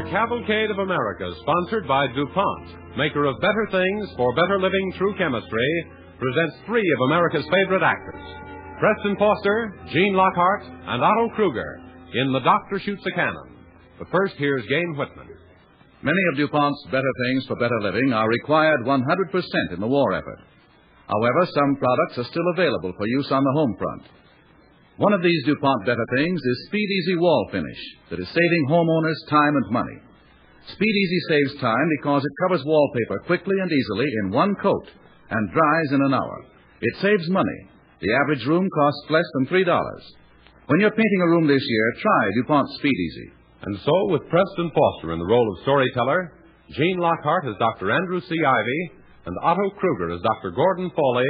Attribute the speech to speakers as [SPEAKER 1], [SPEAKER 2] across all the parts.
[SPEAKER 1] Cavalcade of America, sponsored by DuPont, maker of better things for better living through chemistry, presents three of America's favorite actors: Preston Foster, Gene Lockhart, and Otto Kruger in The Doctor Shoots a Cannon. But first, here's Gane Whitman.
[SPEAKER 2] Many of DuPont's better things for better living are required 100% in the war effort. However, some products are still available for use on the home front. One of these DuPont better things is Speed Easy Wall Finish that is saving homeowners time and money. Speed Easy saves time because it covers wallpaper quickly and easily in one coat and dries in an hour. It saves money. The average room costs less than $3. When you're painting a room this year, try DuPont Speed Easy.
[SPEAKER 1] And so, with Preston Foster in the role of storyteller, Gene Lockhart as Dr. Andrew C. Ivy, and Otto Kruger as Dr. Gordon Foley,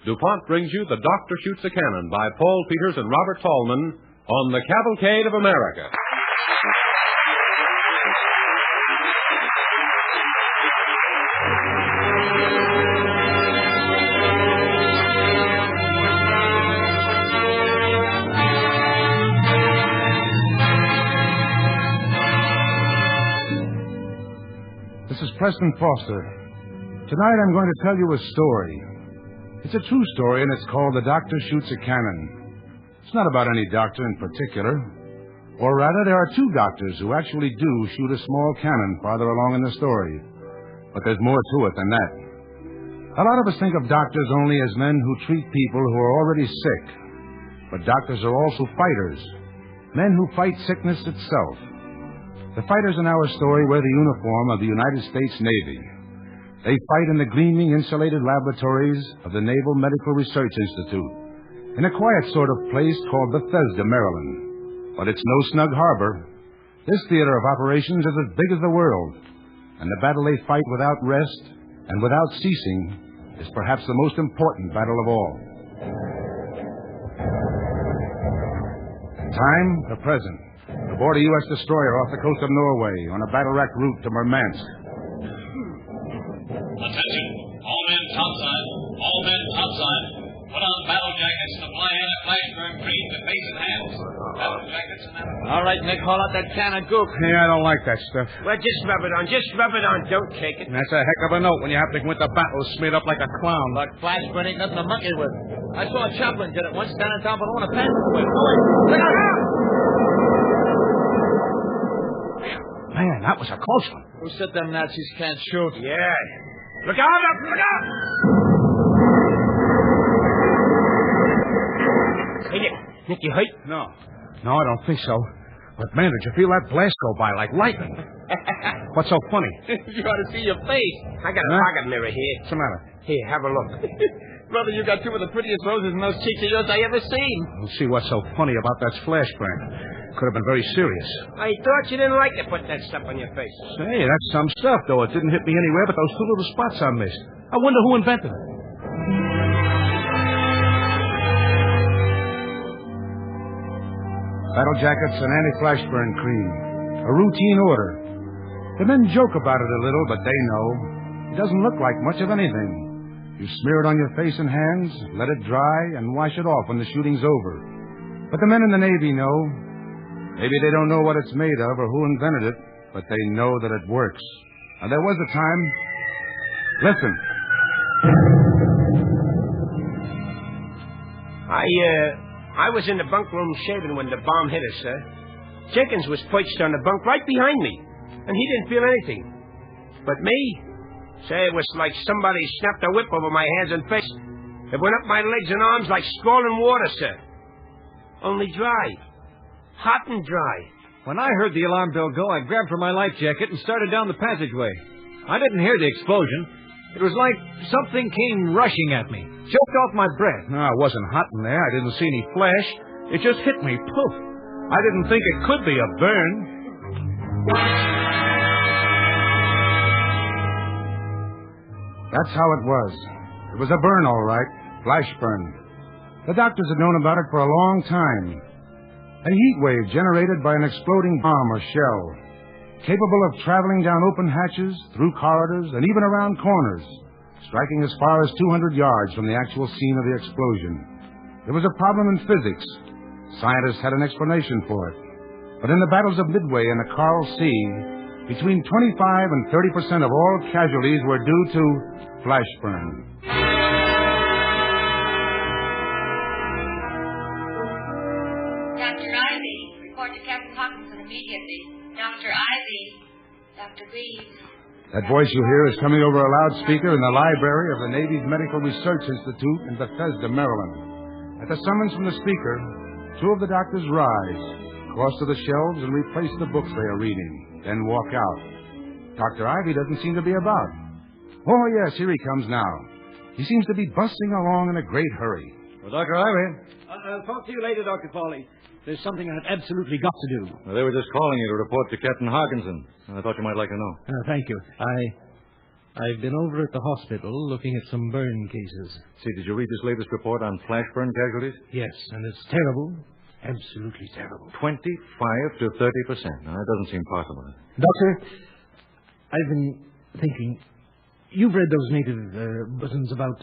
[SPEAKER 1] DuPont brings you The Doctor Shoots a Cannon by Paul Peters and Robert Tallman on the Cavalcade of America.
[SPEAKER 3] This is Preston Foster. Tonight I'm going to tell you a story. It's a true story, and it's called The Doctor Shoots a Cannon. It's not about any doctor in particular. Or rather, there are two doctors who actually do shoot a small cannon farther along in the story. But there's more to it than that. A lot of us think of doctors only as men who treat people who are already sick. But doctors are also fighters, men who fight sickness itself. The fighters in our story wear the uniform of the United States Navy. They fight in the gleaming, insulated laboratories of the Naval Medical Research Institute, in a quiet sort of place called Bethesda, Maryland. But it's no snug harbor. This theater of operations is as big as the world, and the battle they fight without rest and without ceasing is perhaps the most important battle of all. Time, the present. Aboard a U.S. destroyer off the coast of Norway on a battle-racked route to Murmansk.
[SPEAKER 4] Attention, all men topside, all men topside. Put on battle jackets to fly in at flashburn cream to face and hands. Battle jackets and that.
[SPEAKER 5] All right, Nick, haul out that can of goop.
[SPEAKER 3] Yeah, I don't like that stuff.
[SPEAKER 5] Well, just rub it on. Don't shake it.
[SPEAKER 3] That's a heck of a note when you have to go into battle smeared up like a clown.
[SPEAKER 5] But flashburn ain't nothing to monkey with. I saw Chaplin did it once down in town, but I want to pass it away. Look out!
[SPEAKER 3] Man, that was a close one.
[SPEAKER 5] Who said them Nazis can't shoot?
[SPEAKER 3] Yeah. Look out! Look out!
[SPEAKER 5] Hey, Nick, you hurt?
[SPEAKER 3] No, I don't think so. But, man, did you feel that blast go by like lightning? What's so funny?
[SPEAKER 5] You ought to see your face. I got a pocket mirror here.
[SPEAKER 3] What's the matter?
[SPEAKER 5] Here, have a look. Brother, you got two of the prettiest roses in those cheeks of yours I ever seen.
[SPEAKER 3] We'll see what's so funny about that flashbang. Could have been very serious.
[SPEAKER 5] I thought you didn't like to put that stuff on your face.
[SPEAKER 3] Say, that's some stuff, though. It didn't hit me anywhere but those two little spots I missed. I wonder who invented it. Battle jackets and anti-flashburn cream. A routine order. The men joke about it a little, but they know. It doesn't look like much of anything. You smear it on your face and hands, let it dry, and wash it off when the shooting's over. But the men in the Navy know. Maybe they don't know what it's made of or who invented it, but they know that it works. And there was a time... Listen.
[SPEAKER 5] I was in the bunk room shaving when the bomb hit us, sir. Jenkins was perched on the bunk right behind me, and he didn't feel anything. But me? Say, it was like somebody snapped a whip over my hands and face. It went up my legs and arms like scalding water, sir. Only dry. Hot and dry.
[SPEAKER 6] When I heard the alarm bell go, I grabbed for my life jacket and started down the passageway. I didn't hear the explosion. It was like something came rushing at me. Choked off my breath.
[SPEAKER 3] No, it wasn't hot in there. I didn't see any flash. It just hit me. Poof. I didn't think it could be a burn. That's how it was. It was a burn, all right. Flash burn. The doctors had known about it for a long time. A heat wave generated by an exploding bomb or shell, capable of traveling down open hatches, through corridors, and even around corners, striking as far as 200 yards from the actual scene of the explosion. There was a problem in physics. Scientists had an explanation for it. But in the battles of Midway and the Coral Sea, Between 25 and 30% of all casualties were due to flash burn.
[SPEAKER 7] Dr. Ivy, report to Captain Hawkinson immediately. Dr. Ivy, Dr. Reeves.
[SPEAKER 3] That voice you hear is coming over a loudspeaker in the library of the Navy's Medical Research Institute in Bethesda, Maryland. At the summons from the speaker, two of the doctors rise, cross to the shelves, and replace the books they are reading, then walk out. Dr. Ivy doesn't seem to be about. Oh, yes, here he comes now. He seems to be bustling along in a great hurry.
[SPEAKER 6] Well, Dr. Ivy. I'll talk to you later, Dr. Fawley. There's something I've absolutely got to do.
[SPEAKER 8] Well, they were just calling you to report to Captain Hawkinson. I thought you might like to know.
[SPEAKER 9] Thank you. I've been over at the hospital looking at some burn cases.
[SPEAKER 8] See, did you read this latest report on flash burn casualties?
[SPEAKER 9] Yes, and it's terrible. Absolutely terrible.
[SPEAKER 8] 25 to 30%. Now, that doesn't seem possible.
[SPEAKER 9] Doctor, I've been thinking. You've read those native buttons about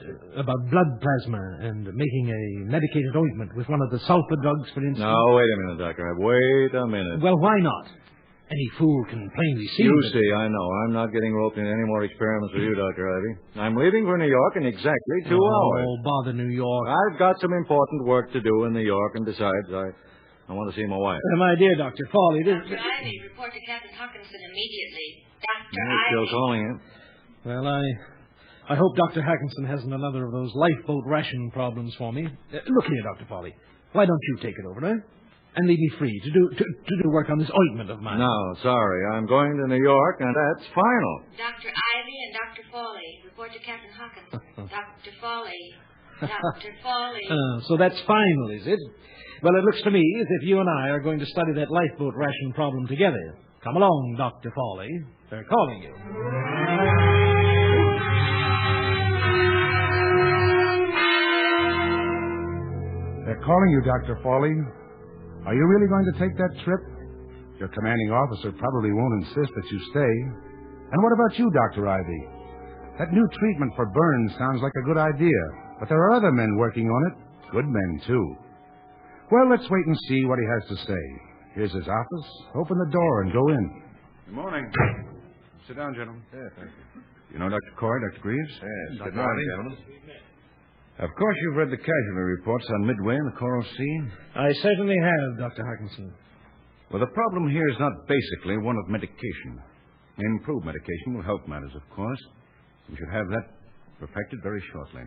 [SPEAKER 9] blood plasma and making a medicated ointment with one of the sulfa drugs, for instance.
[SPEAKER 8] No, wait a minute, Doctor. Wait a minute.
[SPEAKER 9] Well, why not? Any fool can plainly see.
[SPEAKER 8] You see, I know. I'm not getting roped into any more experiments with you, Dr. Ivy. I'm leaving for New York in exactly 2 hours.
[SPEAKER 9] Oh, bother New York.
[SPEAKER 8] I've got some important work to do in New York, and besides, I want to see my wife.
[SPEAKER 9] My dear Dr. Fawley,
[SPEAKER 7] Dr. Ivy, report to Captain Hawkinson immediately. Dr. Ivy.
[SPEAKER 8] Still calling him.
[SPEAKER 9] Well, I hope Dr. Hackinson hasn't another of those lifeboat ration problems for me. Look here, Dr. Fawley. Why don't you take it over, eh? And leave me free to do work on this ointment of mine.
[SPEAKER 8] No, sorry. I'm going to New York, and that's final.
[SPEAKER 7] Dr. Ivy and Dr. Fawley, report to Captain Hawkinson. Dr. Fawley. Dr. Fawley.
[SPEAKER 9] So that's final, is it? Well, it looks to me as if you and I are going to study that lifeboat ration problem together. Come along, Dr. Fawley. They're calling you.
[SPEAKER 3] They're calling you, Dr. Fawley. Are you really going to take that trip? Your commanding officer probably won't insist that you stay. And what about you, Dr. Ivy? That new treatment for burns sounds like a good idea, but there are other men working on it. Good men, too. Well, let's wait and see what he has to say. Here's his office. Open the door and go in.
[SPEAKER 10] Good morning. Sit down, gentlemen.
[SPEAKER 8] Yeah, thank you.
[SPEAKER 10] You know Dr. Coy, Dr. Greaves?
[SPEAKER 8] Yes,
[SPEAKER 10] Good morning, gentlemen. Of course, you've read the casualty reports on Midway and the Coral Sea.
[SPEAKER 9] I certainly have, Dr. Hackinson.
[SPEAKER 10] Well, the problem here is not basically one of medication. Improved medication will help matters, of course. We should have that perfected very shortly.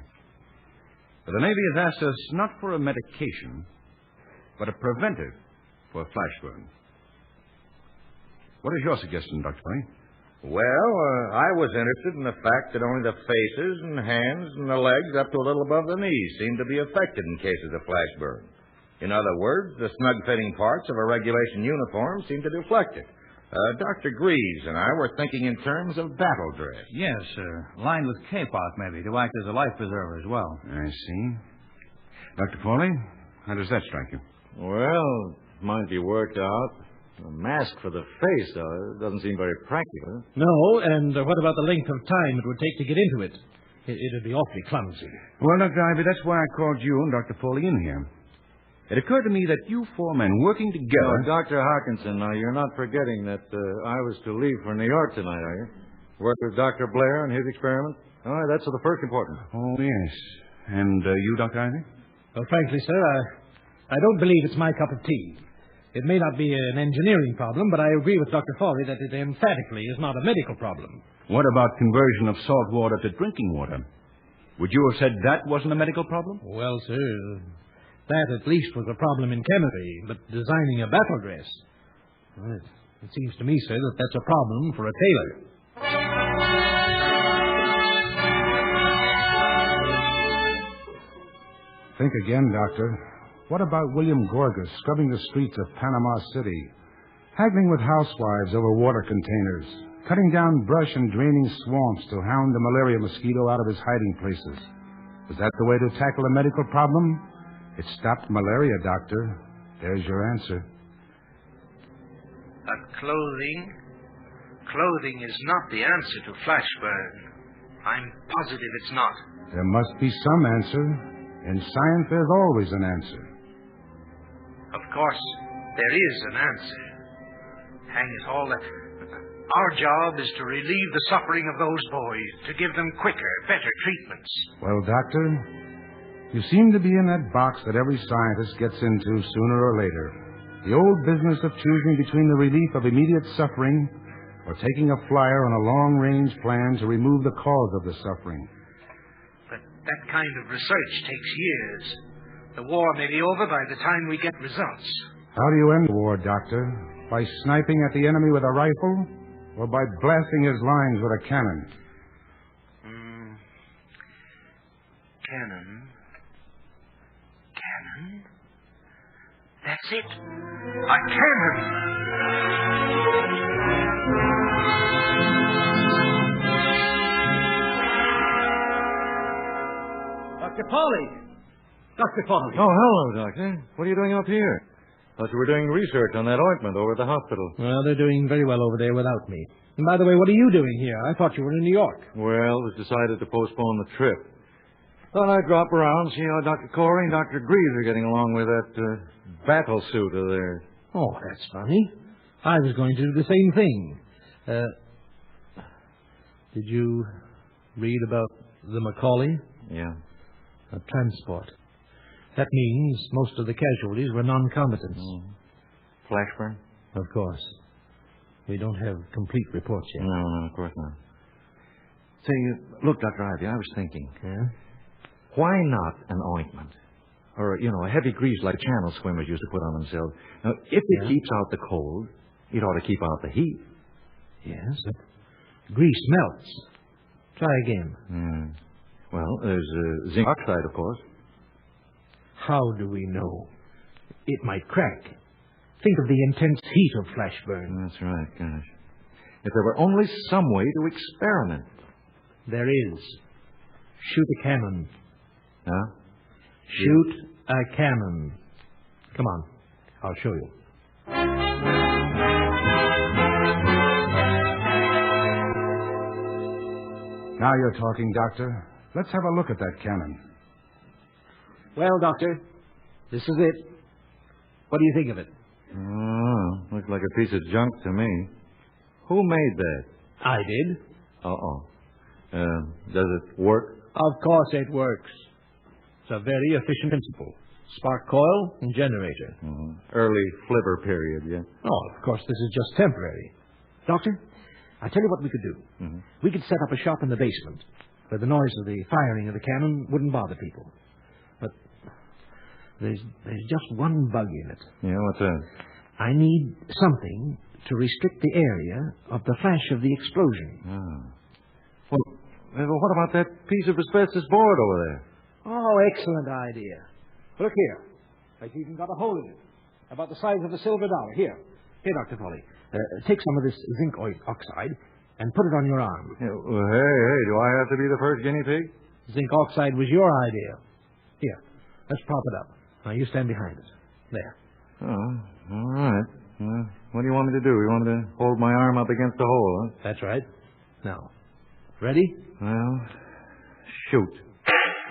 [SPEAKER 10] But the Navy has asked us not for a medication, but a preventive for flash burn. What is your suggestion, Dr. Penny?
[SPEAKER 11] Well, I was interested in the fact that only the faces and hands and the legs up to a little above the knees seem to be affected in cases of flash burn. In other words, the snug-fitting parts of a regulation uniform seem to deflect it. Dr. Greaves and I were thinking in terms of battle dress.
[SPEAKER 12] Yes, sir. Lined with kapok, maybe, to act as a life preserver as well.
[SPEAKER 10] I see. Dr. Foley, how does that strike you?
[SPEAKER 8] Well, it might be worked out. A mask for the face, though, it doesn't seem very practical.
[SPEAKER 9] No, and what about the length of time it would take to get into it? It'd be awfully clumsy.
[SPEAKER 10] Well, Dr. Ivy, that's why I called you and Dr. Foley in here. It occurred to me that you four men working together...
[SPEAKER 8] Dr. Hawkinson, now, you're not forgetting that I was to leave for New York tonight, are you? Work with Dr. Blair and his experiment? Oh, that's of the first importance.
[SPEAKER 10] Oh, yes. And you, Dr. Ivy?
[SPEAKER 9] Well, frankly, sir, I don't believe it's my cup of tea. It may not be an engineering problem, but I agree with Dr. Foley that it emphatically is not a medical problem.
[SPEAKER 10] What about conversion of salt water to drinking water? Would you have said that wasn't a medical problem?
[SPEAKER 9] Well, sir, that at least was a problem in chemistry, but designing a battle dress, well, it seems to me, sir, that that's a problem for a tailor.
[SPEAKER 3] Think again, Doctor. What about William Gorgas scrubbing the streets of Panama City, haggling with housewives over water containers, cutting down brush and draining swamps to hound the malaria mosquito out of his hiding places? Was that the way to tackle a medical problem? It stopped malaria, Doctor. There's your answer.
[SPEAKER 13] Clothing is not the answer to flash burn. I'm positive it's not.
[SPEAKER 3] There must be some answer. In science, there's always an answer.
[SPEAKER 13] Of course, there is an answer. Hang it all, Our job is to relieve the suffering of those boys, to give them quicker, better treatments.
[SPEAKER 3] Well, Doctor, you seem to be in that box that every scientist gets into sooner or later. The old business of choosing between the relief of immediate suffering or taking a flyer on a long-range plan to remove the cause of the suffering.
[SPEAKER 13] But that kind of research takes years. The war may be over by the time we get results.
[SPEAKER 3] How do you end the war, Doctor? By sniping at the enemy with a rifle or by blasting his lines with a cannon?
[SPEAKER 13] Cannon. Cannon? That's it. A cannon!
[SPEAKER 9] Dr. Polly! Dr. Polly!
[SPEAKER 8] Oh, hello, Doctor. What are you doing up here? Thought you were doing research on that ointment over at the hospital.
[SPEAKER 9] Well, they're doing very well over there without me. And by the way, what are you doing here? I thought you were in New York.
[SPEAKER 8] Well, it was decided to postpone the trip. Thought I'd drop around, see how Dr. Corey and Dr. Greaves are getting along with that battle suit of theirs.
[SPEAKER 9] Oh, that's funny. I was going to do the same thing. Did you read about the Macaulay?
[SPEAKER 8] Yeah.
[SPEAKER 9] A transport. That means most of the casualties were non-combatants.
[SPEAKER 8] Flashburn?
[SPEAKER 9] Of course. We don't have complete reports yet.
[SPEAKER 8] No, of course not. Say, look, Dr. Ivy, I was thinking.
[SPEAKER 9] Yeah?
[SPEAKER 8] Why not an ointment? Or, a heavy grease like channel swimmers used to put on themselves. Now, if it keeps out the cold, it ought to keep out the heat.
[SPEAKER 9] Yes, but grease melts. Try again.
[SPEAKER 8] Well, there's zinc oxide, of course.
[SPEAKER 9] How do we know? It might crack. Think of the intense heat of flashburn.
[SPEAKER 8] That's right, gosh. If there were only some way to experiment.
[SPEAKER 9] There is. Shoot a cannon.
[SPEAKER 8] Huh?
[SPEAKER 9] Shoot a cannon. Come on. I'll show you.
[SPEAKER 3] Now you're talking, Doctor. Let's have a look at that cannon.
[SPEAKER 9] Well, Doctor, this is it. What do you think of it?
[SPEAKER 8] Oh, looks like a piece of junk to me. Who made that?
[SPEAKER 9] I did.
[SPEAKER 8] Does it work?
[SPEAKER 9] Of course it works. It's a very efficient principle. Spark coil and generator.
[SPEAKER 8] Early flivver period, yeah.
[SPEAKER 9] Oh, of course, this is just temporary. Doctor, I tell you what we could do. We could set up a shop in the basement where the noise of the firing of the cannon wouldn't bother people. But there's just one bug in it.
[SPEAKER 8] Yeah, what's that?
[SPEAKER 9] I need something to restrict the area of the flash of the explosion.
[SPEAKER 8] Well, what about that piece of asbestos board over there?
[SPEAKER 9] Oh, excellent idea. Look here. I've even got a hole in it. About the size of a silver dollar. Here, Dr. Foley. Take some of this zinc oxide and put it on your arm.
[SPEAKER 8] Hey, do I have to be the first guinea pig?
[SPEAKER 9] Zinc oxide was your idea. Here, let's prop it up. Now, you stand behind it. There.
[SPEAKER 8] Oh, all right. What do you want me to do? You want me to hold my arm up against the hole, huh?
[SPEAKER 9] That's right. Now, ready?
[SPEAKER 8] Well, shoot.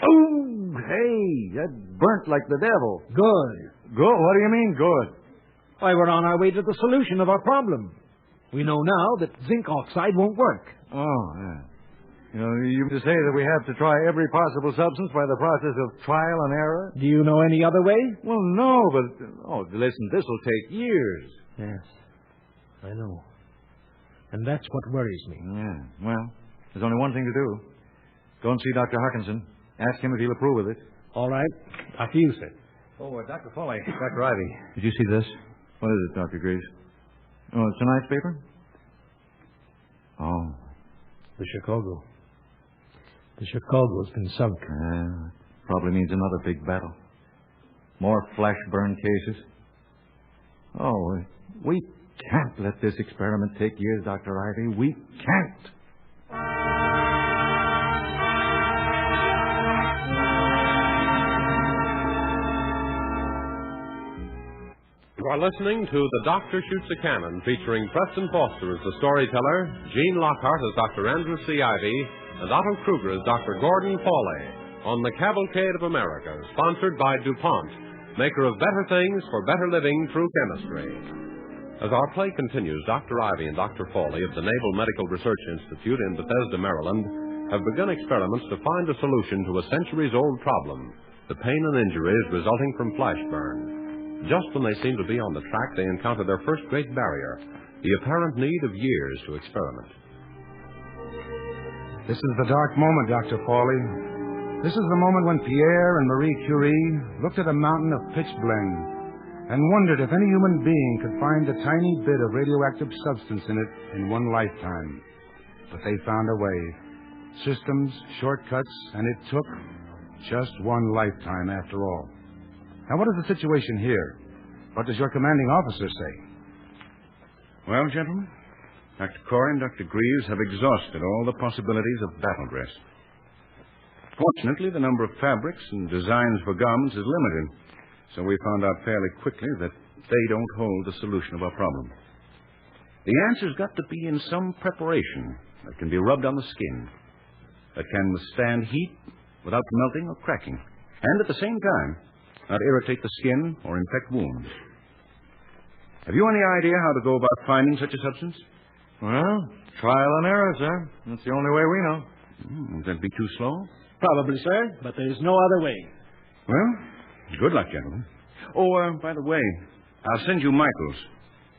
[SPEAKER 8] Oh, hey, that burnt like the devil.
[SPEAKER 9] Good.
[SPEAKER 8] Good? What do you mean, good?
[SPEAKER 9] Why, we're on our way to the solution of our problem. We know now that zinc oxide won't work.
[SPEAKER 8] Oh, yeah. You mean to say that we have to try every possible substance by the process of trial and error?
[SPEAKER 9] Do you know any other way?
[SPEAKER 8] Well, no, but, listen, this will take years.
[SPEAKER 9] Yes, I know. And that's what worries me.
[SPEAKER 8] Yeah, well, there's only one thing to do. Go and see Dr. Hawkinson. Ask him if he'll approve of it.
[SPEAKER 9] All right. After you, sir.
[SPEAKER 10] Oh, Dr. Foley, Dr. Ivy, did you see this?
[SPEAKER 8] What is it, Dr. Greaves? Oh, it's tonight's paper? Oh.
[SPEAKER 9] The Chicago. The Chicago's been sunk.
[SPEAKER 8] Probably means another big battle. More flash burn cases. Oh, we can't let this experiment take years, Dr. Ivy. We can't.
[SPEAKER 1] You are listening to The Doctor Shoots a Cannon, featuring Preston Foster as the storyteller, Gene Lockhart as Dr. Andrew C. Ivy, and Otto Kruger as Dr. Gordon Foley, on the Cavalcade of America, sponsored by DuPont, maker of better things for better living through chemistry. As our play continues, Dr. Ivy and Dr. Fawley of the Naval Medical Research Institute in Bethesda, Maryland, have begun experiments to find a solution to a centuries-old problem, the pain and injuries resulting from flash burn. Just when they seem to be on the track, they encounter their first great barrier, the apparent need of years to experiment.
[SPEAKER 3] This is the dark moment, Dr. Fawley. This is the moment when Pierre and Marie Curie looked at a mountain of pitch blende and wondered if any human being could find a tiny bit of radioactive substance in it in one lifetime. But they found a way. Systems, shortcuts, and it took just one lifetime after all. Now, what is the situation here? What does your commanding officer say?
[SPEAKER 10] Well, gentlemen, Dr. Corey and Dr. Greaves have exhausted all the possibilities of battle dress. Fortunately, the number of fabrics and designs for garments is limited, so we found out fairly quickly that they don't hold the solution of our problem. The answer's got to be in some preparation that can be rubbed on the skin, that can withstand heat without melting or cracking, and at the same time not irritate the skin or infect wounds. Have you any idea how to go about finding such a substance?
[SPEAKER 8] Well, trial and error, sir. That's the only way we know.
[SPEAKER 10] Would that be too slow?
[SPEAKER 9] Probably, sir, but there's no other way.
[SPEAKER 10] Well, good luck, gentlemen. Oh, by the way, I'll send you Michaels.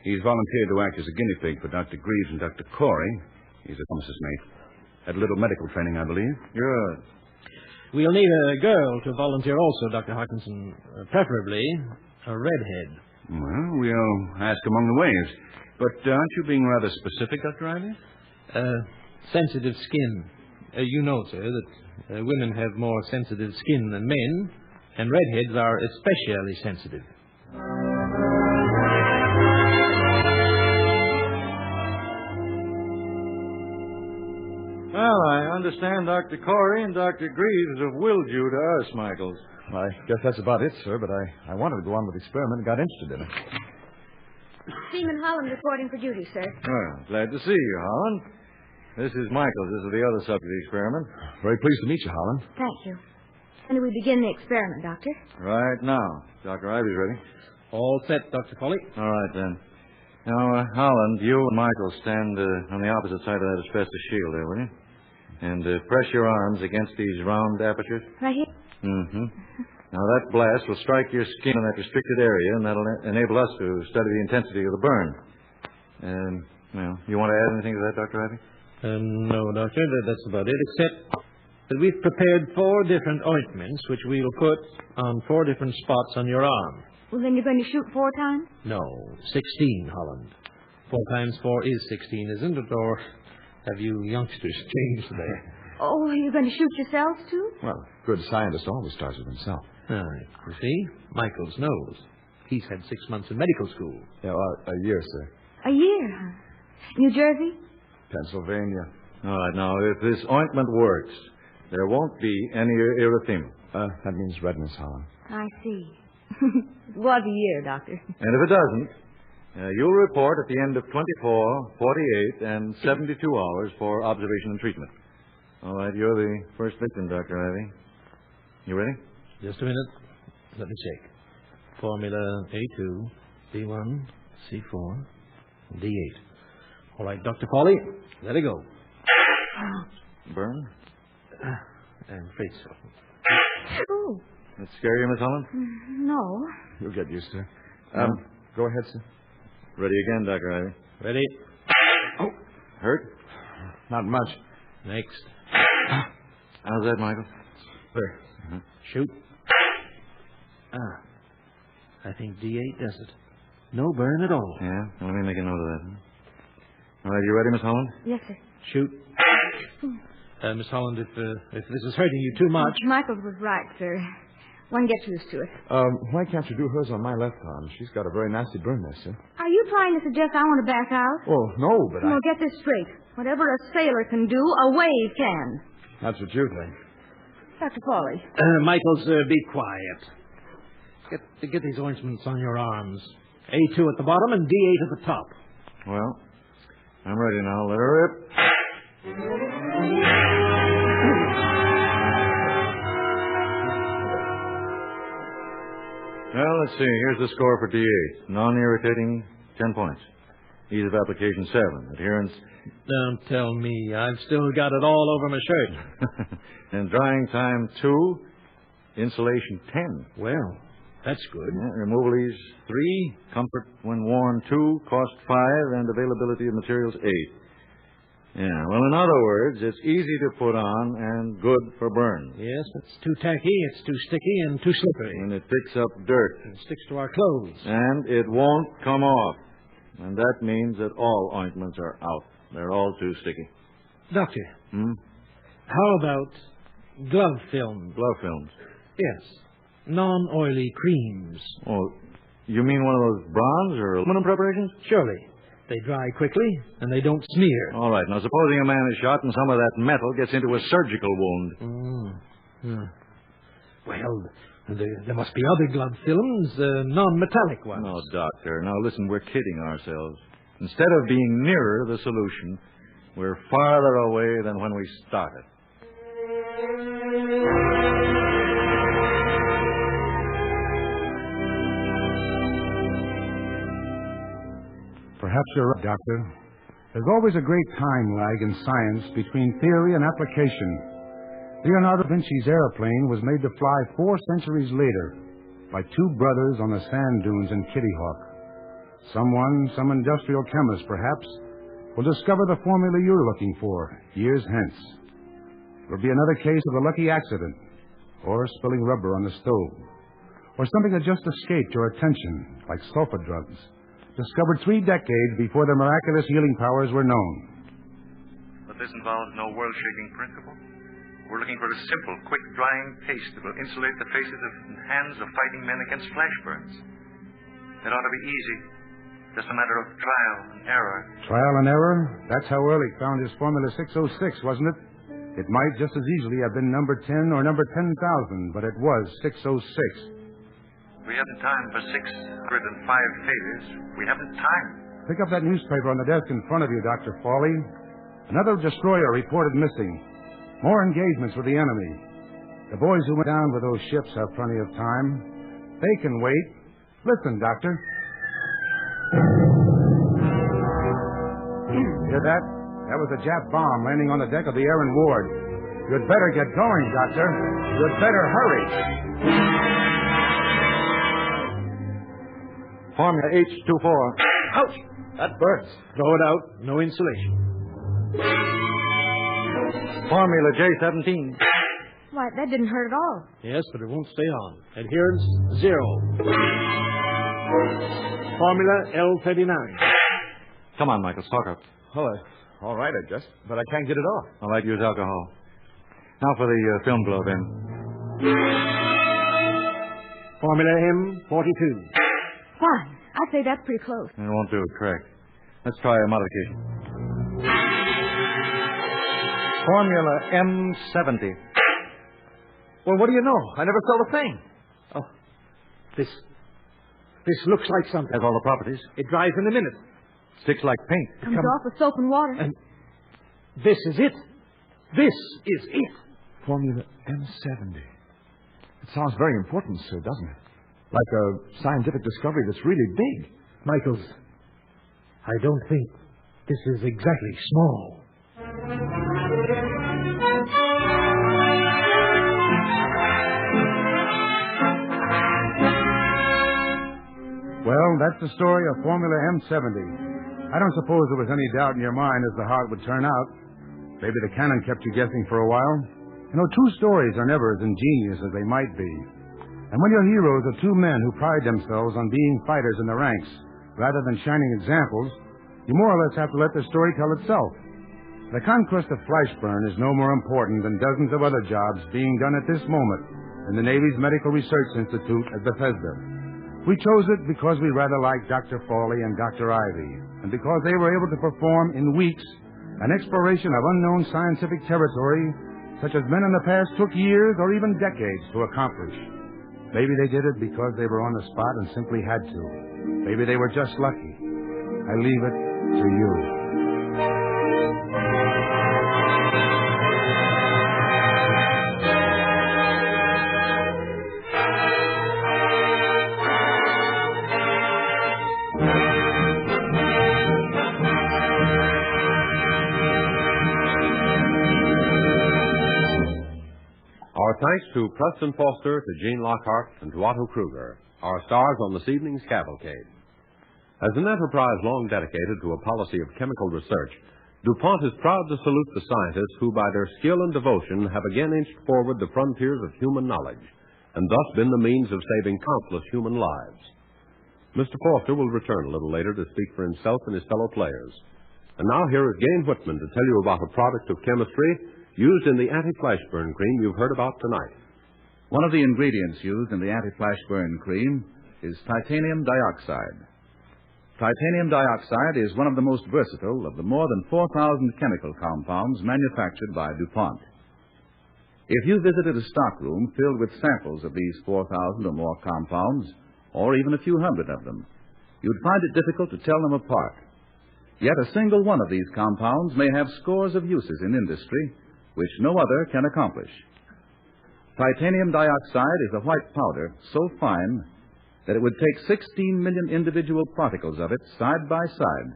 [SPEAKER 10] He's volunteered to act as a guinea pig for Dr. Greaves and Dr. Corey. He's a pharmacist mate. Had a little medical training, I believe.
[SPEAKER 8] Good.
[SPEAKER 9] We'll need a girl to volunteer also, Dr. Hawkinson. Preferably a redhead.
[SPEAKER 10] Well, we'll ask among the waves. But aren't you being rather specific, Dr. Ivy?
[SPEAKER 9] Sensitive skin. You know, sir, that women have more sensitive skin than men, and redheads are especially sensitive.
[SPEAKER 8] Well, I understand Dr. Corey and Dr. Greaves have willed you to us, Michaels.
[SPEAKER 14] I guess that's about it, sir, but I wanted to go on with the experiment and got interested in it.
[SPEAKER 7] Seaman Holland reporting for duty, sir.
[SPEAKER 8] Well, glad to see you, Holland. This is Michaels. This is the other subject of the experiment.
[SPEAKER 14] Very pleased to meet you, Holland.
[SPEAKER 7] Thank you. When do we begin the experiment, Doctor?
[SPEAKER 8] Right now. Dr. Ivy's ready.
[SPEAKER 9] All set, Dr. Foley.
[SPEAKER 8] All right, then. Now, Holland, you and Michael stand on the opposite side of that asbestos shield there, will you? And press your arms against these round apertures.
[SPEAKER 7] Right here?
[SPEAKER 8] Mm-hmm. Now, that blast will strike your skin in that restricted area, and that'll enable us to study the intensity of the burn. Well, you want to add anything to that, Dr. Ivy?
[SPEAKER 9] No, Doctor, that's about it, except that we've prepared 4 different ointments, which we will put on 4 different spots on your arm.
[SPEAKER 7] Well, then you're going to shoot 4 times?
[SPEAKER 9] No, 16, Holland. 4 times 4 is 16, isn't it? Or have you youngsters changed there?
[SPEAKER 7] Oh, are you going to shoot yourselves, too?
[SPEAKER 14] Well, a good scientist always starts with himself.
[SPEAKER 9] You see, Michaels knows. He's had 6 months in medical school.
[SPEAKER 14] Yeah, a year, sir.
[SPEAKER 7] A year, huh? New Jersey?
[SPEAKER 14] Pennsylvania.
[SPEAKER 8] All right, now, if this ointment works, there won't be any erythema.
[SPEAKER 14] That means redness, Holland.
[SPEAKER 7] I see. It was a year, Doctor.
[SPEAKER 8] And if it doesn't, you'll report at the end of 24, 48, and 72 hours for observation and treatment. All right, you're the first victim, Dr. Ivy. You ready?
[SPEAKER 9] Just a minute. Let me check. Formula A2, B1, C4, D8. All right, Dr. Foley, let it go.
[SPEAKER 8] Burn?
[SPEAKER 9] I'm afraid so.
[SPEAKER 7] Oh.
[SPEAKER 8] That scare you, Miss Holland?
[SPEAKER 7] No.
[SPEAKER 14] You'll get used to it.
[SPEAKER 8] No?
[SPEAKER 14] Go ahead, sir.
[SPEAKER 8] Ready again, Dr. Ivy.
[SPEAKER 9] Ready?
[SPEAKER 8] Oh. Hurt?
[SPEAKER 14] Not much.
[SPEAKER 9] Next.
[SPEAKER 8] How's that, Michael?
[SPEAKER 14] There.
[SPEAKER 8] Uh-huh.
[SPEAKER 9] Shoot. I think D8 does it. No burn at all.
[SPEAKER 8] Yeah? Well, let me make a note of that. Huh? All right, you ready, Miss Holland?
[SPEAKER 7] Yes, sir.
[SPEAKER 9] Shoot. Miss Holland, if this is hurting you too much...
[SPEAKER 7] Michaels was right, sir. One gets used to it.
[SPEAKER 14] Why can't you do hers on my left arm? She's got a very nasty burn there, sir.
[SPEAKER 7] Are you trying to suggest I want to back out?
[SPEAKER 14] Oh, no, but
[SPEAKER 7] Well, get this straight. Whatever a sailor can do, a wave can.
[SPEAKER 14] That's what you think.
[SPEAKER 7] Dr. Foley.
[SPEAKER 9] Michaels, be quiet. Get these ointments on your arms. A2 at the bottom and D8 at the top.
[SPEAKER 8] Well, I'm ready now. Let her rip. Well, let's see. Here's the score for D8. Non-irritating, 10 points. Ease of application 7. Adherence.
[SPEAKER 9] Don't tell me. I've still got it all over my shirt.
[SPEAKER 8] And drying time 2. Insulation 10.
[SPEAKER 9] Well, that's good.
[SPEAKER 8] Yeah, removal ease 3. Comfort when worn 2. Cost 5. And availability of materials 8. Yeah, well, in other words, it's easy to put on and good for burn.
[SPEAKER 9] Yes, it's too tacky, it's too sticky, and too slippery.
[SPEAKER 8] And it picks up dirt.
[SPEAKER 9] It sticks to our clothes.
[SPEAKER 8] And it won't come off. And that means that all ointments are out. They're all too sticky.
[SPEAKER 9] Doctor, how about glove film?
[SPEAKER 8] Glove films?
[SPEAKER 9] Yes. Non-oily creams.
[SPEAKER 8] Oh, you mean one of those bronze or aluminum preparations?
[SPEAKER 9] Surely. They dry quickly, and they don't smear.
[SPEAKER 8] All right. Now, supposing a man is shot and some of that metal gets into a surgical wound.
[SPEAKER 9] Well, there must be other glove films, non-metallic ones.
[SPEAKER 8] No, Doctor. Now, listen, we're kidding ourselves. Instead of being nearer the solution, we're farther away than when we started.
[SPEAKER 3] Perhaps you're right, Doctor. There's always a great time lag in science between theory and application. Leonardo da Vinci's airplane was made to fly 4 centuries later by 2 brothers on the sand dunes in Kitty Hawk. Some industrial chemist perhaps, will discover the formula you're looking for years hence. It'll be another case of a lucky accident, or spilling rubber on the stove, or something that just escaped your attention, like sulfa drugs, discovered 3 decades before their miraculous healing powers were known.
[SPEAKER 15] But this involves no world-shaking principle. We're looking for a simple, quick-drying paste that will insulate the faces and hands of fighting men against flash burns. It ought to be easy. Just a matter of trial and error.
[SPEAKER 3] Trial and error? That's how Ehrlich found his Formula 606, wasn't it? It might just as easily have been number 10 or number 10,000, but it was 606.
[SPEAKER 15] We haven't time for 605 failures. We haven't time.
[SPEAKER 3] Pick up that newspaper on the desk in front of you, Dr. Fawley. Another destroyer reported missing. More engagements with the enemy. The boys who went down with those ships have plenty of time. They can wait. Listen, Doctor. Hear that? That was a Jap bomb landing on the deck of the Aaron Ward. You'd better get going, Doctor. You'd better hurry.
[SPEAKER 8] Formula H24.
[SPEAKER 9] Ouch! That burns. Throw it out. No insulation.
[SPEAKER 8] Formula J17.
[SPEAKER 16] Why, that didn't hurt at all.
[SPEAKER 9] Yes, but it won't stay on. Adherence 0. Formula L39.
[SPEAKER 8] Come on, Michael, stock up.
[SPEAKER 14] Oh, all right, I guess. But I can't get it off.
[SPEAKER 8] All right, use alcohol. Now for the film glove end.
[SPEAKER 9] Formula M42.
[SPEAKER 16] Fine. I'd say that's pretty close.
[SPEAKER 8] It won't do, correct. Let's try a modification. Formula M70.
[SPEAKER 9] Well, what do you know? I never saw the thing. Oh, this looks like something.
[SPEAKER 8] Has all the properties.
[SPEAKER 9] It dries in a minute.
[SPEAKER 8] Sticks like paint.
[SPEAKER 16] Comes off with soap and water.
[SPEAKER 9] And this is it. This is it.
[SPEAKER 14] Formula M70. It sounds very important, sir, doesn't it? Like a scientific discovery that's really big.
[SPEAKER 9] Michaels, I don't think this is exactly small.
[SPEAKER 3] Well, that's the story of Formula M70. I don't suppose there was any doubt in your mind as to how it would turn out. Maybe the cannon kept you guessing for a while. You know, true stories are never as ingenious as they might be. And when your heroes are 2 men who pride themselves on being fighters in the ranks, rather than shining examples, you more or less have to let the story tell itself. The conquest of Flashburn is no more important than dozens of other jobs being done at this moment in the Navy's Medical Research Institute at Bethesda. We chose it because we rather liked Dr. Fawley and Dr. Ivy, and because they were able to perform in weeks an exploration of unknown scientific territory such as men in the past took years or even decades to accomplish. Maybe they did it because they were on the spot and simply had to. Maybe they were just lucky. I leave it to you.
[SPEAKER 1] thanks to Preston Foster, to Gene Lockhart, and to Otto Kruger, our stars on this evening's Cavalcade. As an enterprise long dedicated to a policy of chemical research, DuPont is proud to salute the scientists who, by their skill and devotion, have again inched forward the frontiers of human knowledge, and thus been the means of saving countless human lives. Mr. Foster will return a little later to speak for himself and his fellow players. And now here is Gain Whitman to tell you about a product of chemistry used in the anti-flashburn cream you've heard about tonight.
[SPEAKER 2] One of the ingredients used in the anti-flashburn cream is titanium dioxide. Titanium dioxide is one of the most versatile of the more than 4,000 chemical compounds manufactured by DuPont. If you visited a stockroom filled with samples of these 4,000 or more compounds, or even a few hundred of them, you'd find it difficult to tell them apart. Yet a single one of these compounds may have scores of uses in industry which no other can accomplish. Titanium dioxide is a white powder so fine that it would take 16 million individual particles of it side by side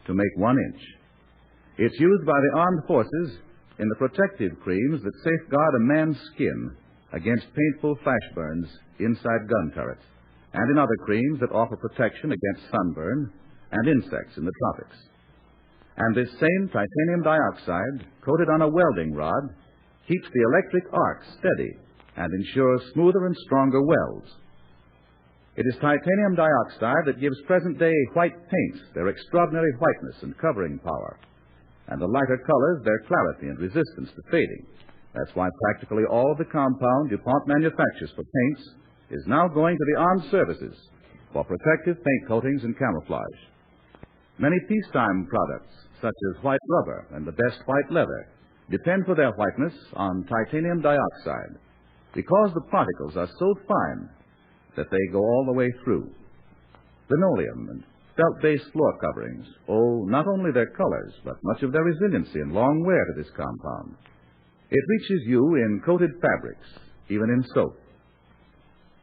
[SPEAKER 2] to make 1 inch. It's used by the armed forces in the protective creams that safeguard a man's skin against painful flash burns inside gun turrets, and in other creams that offer protection against sunburn and insects in the tropics. And this same titanium dioxide, coated on a welding rod, keeps the electric arc steady and ensures smoother and stronger welds. It is titanium dioxide that gives present-day white paints their extraordinary whiteness and covering power, and the lighter colors their clarity and resistance to fading. That's why practically all of the compound DuPont manufactures for paints is now going to the armed services for protective paint coatings and camouflage. Many peacetime products, such as white rubber and the best white leather, depend for their whiteness on titanium dioxide because the particles are so fine that they go all the way through. Linoleum and felt-based floor coverings owe not only their colors, but much of their resiliency and long wear to this compound. It reaches you in coated fabrics, even in soap.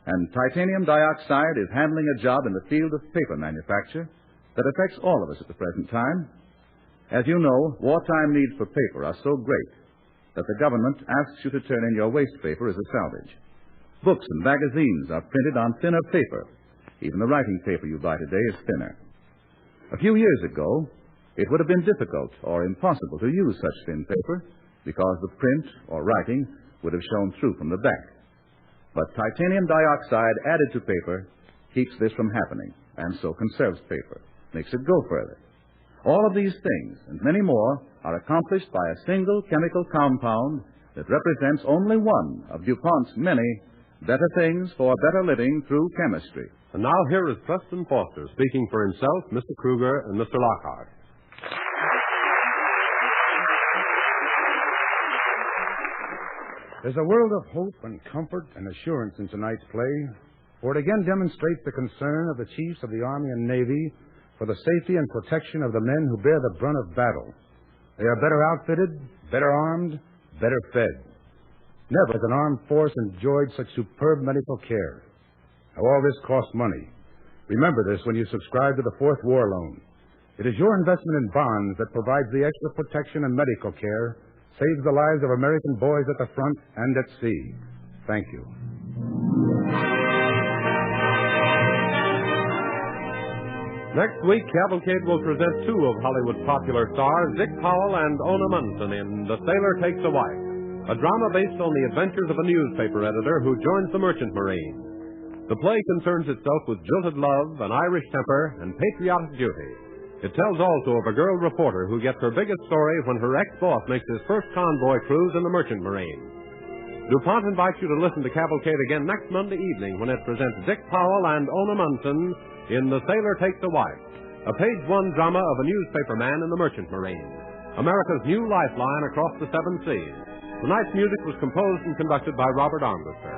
[SPEAKER 2] And titanium dioxide is handling a job in the field of paper manufacture that affects all of us at the present time. As you know, wartime needs for paper are so great that the government asks you to turn in your waste paper as a salvage. Books and magazines are printed on thinner paper. Even the writing paper you buy today is thinner. A few years ago, it would have been difficult or impossible to use such thin paper because the print or writing would have shown through from the back. But titanium dioxide added to paper keeps this from happening, and so conserves paper, makes it go further. All of these things and many more are accomplished by a single chemical compound that represents only one of DuPont's many better things for better living through chemistry.
[SPEAKER 1] And now here is Preston Foster speaking for himself, Mr. Kruger, and Mr. Lockhart.
[SPEAKER 3] There's a world of hope and comfort and assurance in tonight's play, for it again demonstrates the concern of the chiefs of the Army and Navy for the safety and protection of the men who bear the brunt of battle. They are better outfitted, better armed, better fed. Never has an armed force enjoyed such superb medical care. Now, all this costs money. Remember this when you subscribe to the Fourth War Loan. It is your investment in bonds that provides the extra protection and medical care, saves the lives of American boys at the front and at sea. Thank you.
[SPEAKER 1] Next week, Cavalcade will present two of Hollywood's popular stars, Dick Powell and Ona Munson, in The Sailor Takes a Wife, a drama based on the adventures of a newspaper editor who joins the merchant marine. The play concerns itself with jilted love, an Irish temper, and patriotic duty. It tells also of a girl reporter who gets her biggest story when her ex-boss makes his first convoy cruise in the merchant marine. DuPont invites you to listen to Cavalcade again next Monday evening when it presents Dick Powell and Ona Munson in The Sailor Takes a Wife, a page-one drama of a newspaper man in the merchant marine, America's new lifeline across the seven seas. Tonight's music was composed and conducted by Robert Armbruster.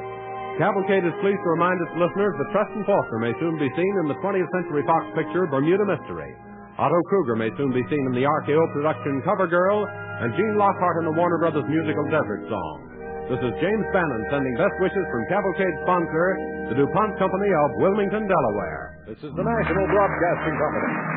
[SPEAKER 1] Cavalcade is pleased to remind its listeners that Preston Foster may soon be seen in the 20th Century Fox picture Bermuda Mystery. Otto Kruger may soon be seen in the RKO production Cover Girl, and Gene Lockhart in the Warner Brothers musical Desert Song. This is James Bannon sending best wishes from Cavalcade sponsor, the DuPont Company of Wilmington, Delaware. This is the National Broadcasting Company.